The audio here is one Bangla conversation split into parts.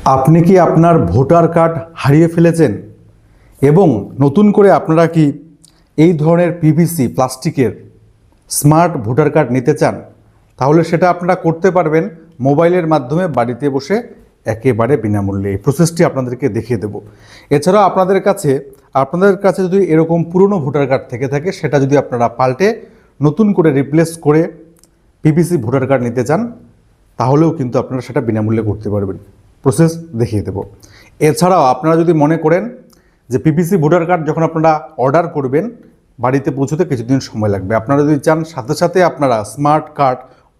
আপনি কি আপনার ভোটার কার্ড হারিয়ে ফেলেছেন এবং নতুন করে আপনারা কি এই ধরনের পিভিসি প্লাস্টিকের স্মার্ট ভোটার কার্ড নিতে চান? তাহলে সেটা আপনারা করতে পারবেন মোবাইলের মাধ্যমে বাড়িতে বসে একেবারে বিনামূল্যে। এই প্রসেসটি আপনাদেরকে দেখিয়ে দেব। এছাড়াও আপনাদের কাছে যদি এরকম পুরনো ভোটার কার্ড থেকে থাকে, সেটা যদি আপনারা পাল্টে নতুন করে রিপ্লেস করে পিভিসি ভোটার কার্ড নিতে চান, তাহলেও কিন্তু আপনারা সেটা বিনামূল্যে করতে পারবেন। প্রসেস দেখিয়ে দেব। এছাড়াও আপনারা যদি মনে করেন যে পিভিসি ভোটার কার্ড যখন আপনারা অর্ডার করবেন বাড়িতে পৌঁছতে কিছুদিন সময় লাগবে, আপনারা যদি চান সাথে সাথে আপনারা স্মার্ট কার্ড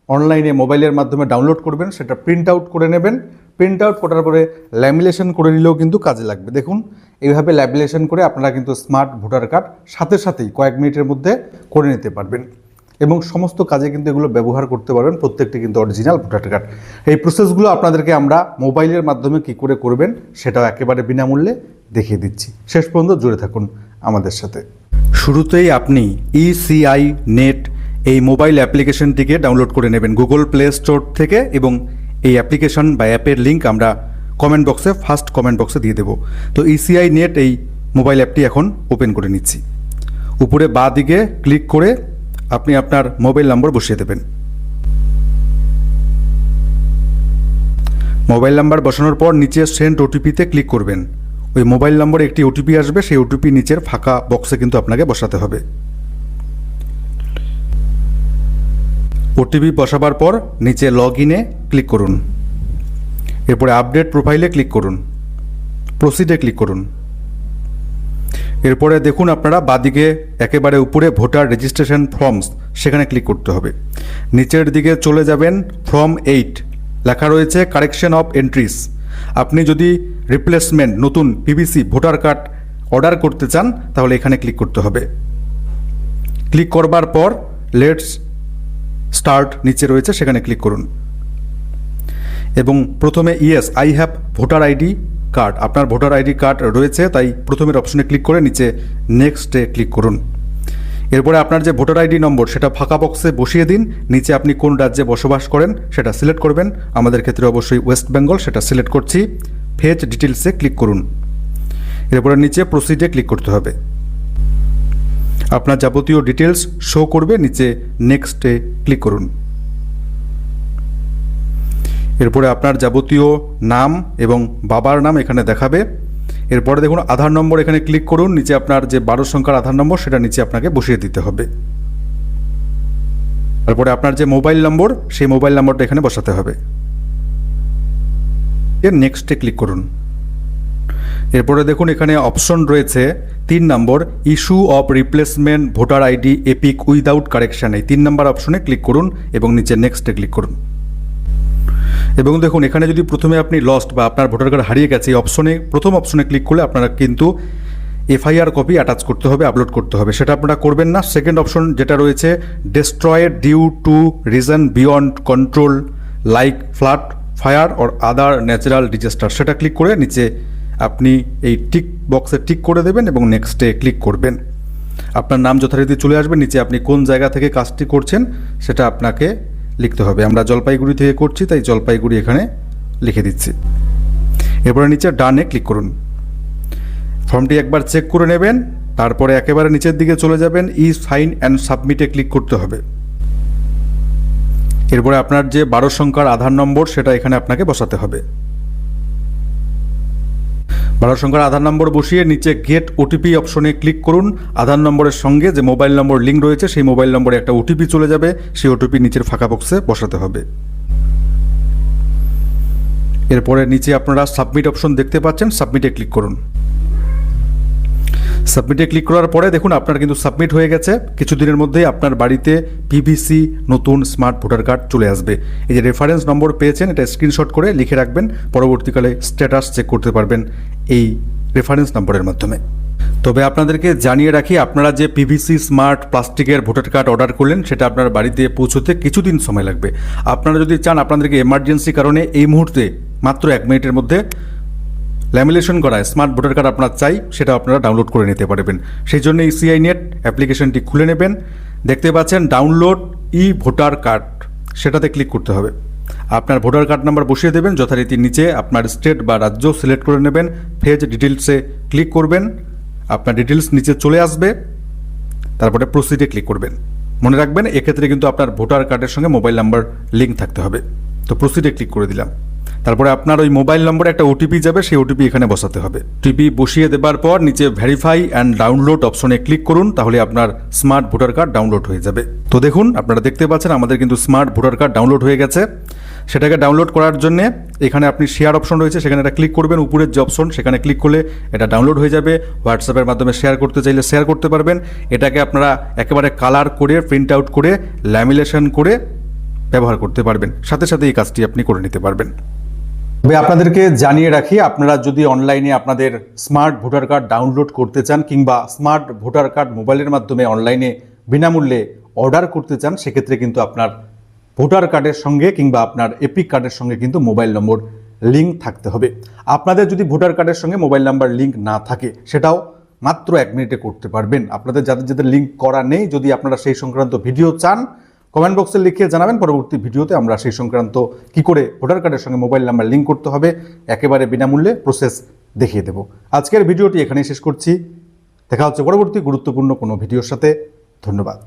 অনলাইনে মোবাইলের মাধ্যমে ডাউনলোড করবেন, সেটা প্রিন্ট আউট করে নেবেন। প্রিন্ট আউট করার পরে ল্যামিনেশন করে নিলেও কিন্তু কাজে লাগবে। দেখুন, এইভাবে ল্যামিনেশন করে আপনারা কিন্তু স্মার্ট ভোটার কার্ড সাথে সাথেই কয়েক মিনিটের মধ্যে করে নিতে পারবেন এবং সমস্ত কাজে কিন্তু এগুলো ব্যবহার করতে পারবেন। প্রত্যেকটি কিন্তু অরিজিনাল ভোটার কার্ড। এই প্রসেসগুলো আপনাদেরকে আমরা মোবাইলের মাধ্যমে কী করে করবেন সেটাও একেবারে বিনামূল্যে দেখিয়ে দিচ্ছি। শেষ পর্যন্ত জুড়ে থাকুন আমাদের সাথে। শুরুতেই আপনি ইসিআই নেট এই মোবাইল অ্যাপ্লিকেশনটিকে ডাউনলোড করে নেবেন গুগল প্লে স্টোর থেকে, এবং এই অ্যাপ্লিকেশন বা অ্যাপের লিঙ্ক আমরা ফার্স্ট কমেন্ট বক্সে দিয়ে দেব। তো ইসিআই নেট এই মোবাইল অ্যাপটি এখন ওপেন করে নিচ্ছি। উপরে বাঁ দিকে ক্লিক করে আপনি আপনার মোবাইল নম্বর বসিয়ে দেবেন। মোবাইল নাম্বার বসানোর পর নিচে সেন্ড ওটিপিতে ক্লিক করবেন। ওই মোবাইল নম্বরে একটি ওটিপি আসবে, সেই ওটিপি নিচের ফাঁকা বক্সে কিন্তু আপনাকে বসাতে হবে। ওটিপি বসাবার পর নিচে লগ ইনে ক্লিক করুন। এরপরে আপডেট প্রোফাইলে ক্লিক করুন, প্রসিডে ক্লিক করুন। এরপরে দেখুন আপনারা বাদিকে একেবারে উপরে ভোটার রেজিস্ট্রেশন ফর্মস, সেখানে ক্লিক করতে হবে। নিচের দিকে চলে যাবেন, ফর্ম 8 লেখা রয়েছে কারেকশন অফ এন্ট্রিস। আপনি যদি রিপ্লেসমেন্ট নতুন পিভিসি ভোটার কার্ড অর্ডার করতে চান তাহলে এখানে ক্লিক করতে হবে। ক্লিক করবার পর লেটস স্টার্ট নিচে রয়েছে, সেখানে ক্লিক করুন এবং প্রথমে yes I have voter ID card, আপনার ভোটার আইডি কার্ড রয়েছে, তাই প্রথমের অপশনে ক্লিক করে নিচে নেক্সটে ক্লিক করুন। এরপরে আপনার যে ভোটার আইডি নম্বর সেটা ফাঁকা বক্সে বসিয়ে দিন। নিচে আপনি কোন রাজ্যে বসবাস করেন সেটা সিলেক্ট করবেন। আমাদের ক্ষেত্রে অবশ্যই ওয়েস্ট বেঙ্গল, সেটা সিলেক্ট করছি। ফেচ ডিটেলসে ক্লিক করুন। এরপরে নিচে প্রসিডে ক্লিক করতে হবে। আপনার যাবতীয় ডিটেলস শো করবে, নিচে নেক্সটে ক্লিক করুন। এরপরে আপনার যাবতীয় নাম এবং বাবার নাম এখানে দেখাবে। এরপরে দেখুন আধার নম্বর, এখানে ক্লিক করুন। নিচে আপনার যে 12 সংখ্যার আধার নম্বর সেটা নিচে আপনাকে বসিয়ে দিতে হবে। তারপরে আপনার যে মোবাইল নম্বর সেই মোবাইল নম্বরটা এখানে বসাতে হবে। নেক্সটে ক্লিক করুন। এরপরে দেখুন এখানে অপশন রয়েছে 3 নম্বর, issue of replacement voter ID EPIC without correction. এই 3 নম্বর অপশনে ক্লিক করুন এবং নিচে নেক্সটে ক্লিক করুন। এবং দেখুন এখানে যদি প্রথমে আপনি লস্ট বা আপনার ভোটার কার্ড হারিয়ে গেছে, এই অপশনে প্রথম অপশনে ক্লিক করলে আপনারা কিন্তু এফআইআর কপি অ্যাটাচ করতে হবে, আপলোড করতে হবে, সেটা আপনারা করবেন না। সেকেন্ড অপশন যেটা রয়েছে destroyed due to reason beyond control like flood fire or other natural disaster, সেটা ক্লিক করে নিচে আপনি এই টিক বক্সে টিক করে দেবেন এবং নেক্সটে ক্লিক করবেন। আপনার নাম যথারীতি চলে আসবে। নিচে আপনি কোন জায়গা থেকে কাজটি করছেন সেটা আপনাকে লিখতে হবে। আমরা জলপাইগুড়ি থেকে করছি, তাই জলপাইগুড়ি এখানে লিখে দিচ্ছি। এরপরে নিচে ডানে ক্লিক করুন। ফর্মটি একবার চেক করে নেবেন, তারপরে একেবারে নিচের দিকে চলে যাবেন, ই সাইন অ্যান্ড সাবমিটে ক্লিক করতে হবে। এরপরে আপনার যে 12 সংখ্যার আধার নম্বর সেটা এখানে আপনাকে বসাতে হবে। 12 সংখ্যার আধার নম্বর বসিয়ে নিচে গেট ওটিপি অপশনে ক্লিক করুন। আধার নম্বরের সঙ্গে যে মোবাইল নম্বর লিঙ্ক রয়েছে সেই মোবাইল নম্বরে একটা ওটিপি চলে যাবে, সেই ওটিপি নিচের ফাঁকা বক্সে বসাতে হবে। এরপরে নিচে আপনারা সাবমিট অপশন দেখতে পাচ্ছেন, সাবমিটে ক্লিক করুন। সাবমিটে ক্লিক করার পরে দেখুন আপনার কিন্তু সাবমিট হয়ে গেছে। কিছুদিনের মধ্যেই আপনার বাড়িতে পিভিসি নতুন স্মার্ট ভোটার কার্ড চলে আসবে। এই যে রেফারেন্স নম্বর পেয়েছেন এটা স্ক্রিনশট করে লিখে রাখবেন, পরবর্তীকালে স্ট্যাটাস চেক করতে পারবেন এই রেফারেন্স নম্বরের মাধ্যমে। তবে আপনাদেরকে জানিয়ে রাখি, আপনারা যে পিভিসি স্মার্ট প্লাস্টিকের ভোটার কার্ড অর্ডার করলেন সেটা আপনার বাড়িতে পৌঁছতে কিছুদিন সময় লাগবে। আপনারা যদি চান আপনাদেরকে এমার্জেন্সি কারণে এই মুহূর্তে মাত্র 1 মিনিটের মধ্যে ল্যামিনেশন করা স্মার্ট ভোটার কার্ড আপনার চাই, সেটা আপনারা ডাউনলোড করে নিতে পারবেন। সেই জন্য ইসিআই নেট অ্যাপ্লিকেশনটি খুলে নেবেন। দেখতে পাচ্ছেন ডাউনলোড ই ভোটার কার্ড, সেটাতে ক্লিক করতে হবে। আপনার ভোটার কার্ড নাম্বার বসিয়ে দেবেন, যথারীতি নিচে আপনার স্টেট বা রাজ্য সিলেক্ট করে নেবেন, ফেজ ডিটেলসে ক্লিক করবেন, আপনার ডিটেলস নিচে চলে আসবে, তারপরে প্রসিডে ক্লিক করবেন। মনে রাখবেন এক্ষেত্রে কিন্তু আপনার ভোটার কার্ডের সঙ্গে মোবাইল নাম্বার লিঙ্ক থাকতে হবে। তো প্রসিডে ক্লিক করে দিলাম। তারপরে আপনার ওই মোবাইল নম্বরে একটা ওটিপি যাবে, সেই ওটিপি এখানে বসাতে হবে। ওটিপি বসিয়ে দেবার পর নিচে ভেরিফাই অ্যান্ড ডাউনলোড অপশনে ক্লিক করুন, তাহলে আপনার স্মার্ট ভোটার কার্ড ডাউনলোড হয়ে যাবে। তো দেখুন আপনারা দেখতে পাচ্ছেন আমাদের কিন্তু স্মার্ট ভোটার কার্ড ডাউনলোড হয়ে গেছে। সেটাকে ডাউনলোড করার জন্য এখানে আপনি শেয়ার অপশন রয়েছে, সেখানে এটা ক্লিক করবেন, উপরের যে অপশন সেখানে ক্লিক করলে এটা ডাউনলোড হয়ে যাবে। হোয়াটসঅ্যাপের মাধ্যমে শেয়ার করতে চাইলে শেয়ার করতে পারবেন। এটাকে আপনারা একেবারে কালার করে প্রিন্ট আউট করে ল্যামিনেশন করে ব্যবহার করতে পারবেন। সাথে সাথে এই কাজটি আপনি করে নিতে পারবেন। তবে আপনাদেরকে জানিয়ে রাখি, আপনারা যদি অনলাইনে আপনাদের স্মার্ট ভোটার কার্ড ডাউনলোড করতে চান কিংবা স্মার্ট ভোটার কার্ড মোবাইলের মাধ্যমে অনলাইনে বিনামূল্যে অর্ডার করতে চান, সেক্ষেত্রে কিন্তু আপনার ভোটার কার্ডের সঙ্গে কিংবা আপনার এপিক কার্ডের সঙ্গে কিন্তু মোবাইল নম্বর লিঙ্ক থাকতে হবে। আপনাদের যদি ভোটার কার্ডের সঙ্গে মোবাইল নাম্বার লিঙ্ক না থাকে, সেটাও মাত্র 1 মিনিটে করতে পারবেন। আপনাদের যাদের লিঙ্ক করা নেই, যদি আপনারা সেই সংক্রান্ত ভিডিও চান, কমেন্ট বক্সে লিখে জানাবেন। পরবর্তী ভিডিওতে আমরা সেই সংক্রান্ত কি করে ভোটার কার্ডের সঙ্গে মোবাইল নাম্বার লিঙ্ক করতে হবে একেবারে বিনামূল্যে প্রসেস দেখিয়ে দেব। আজকের ভিডিওটি এখানেই শেষ করছি। দেখা হচ্ছে পরবর্তী গুরুত্বপূর্ণ কোনো ভিডিওর সাথে। ধন্যবাদ।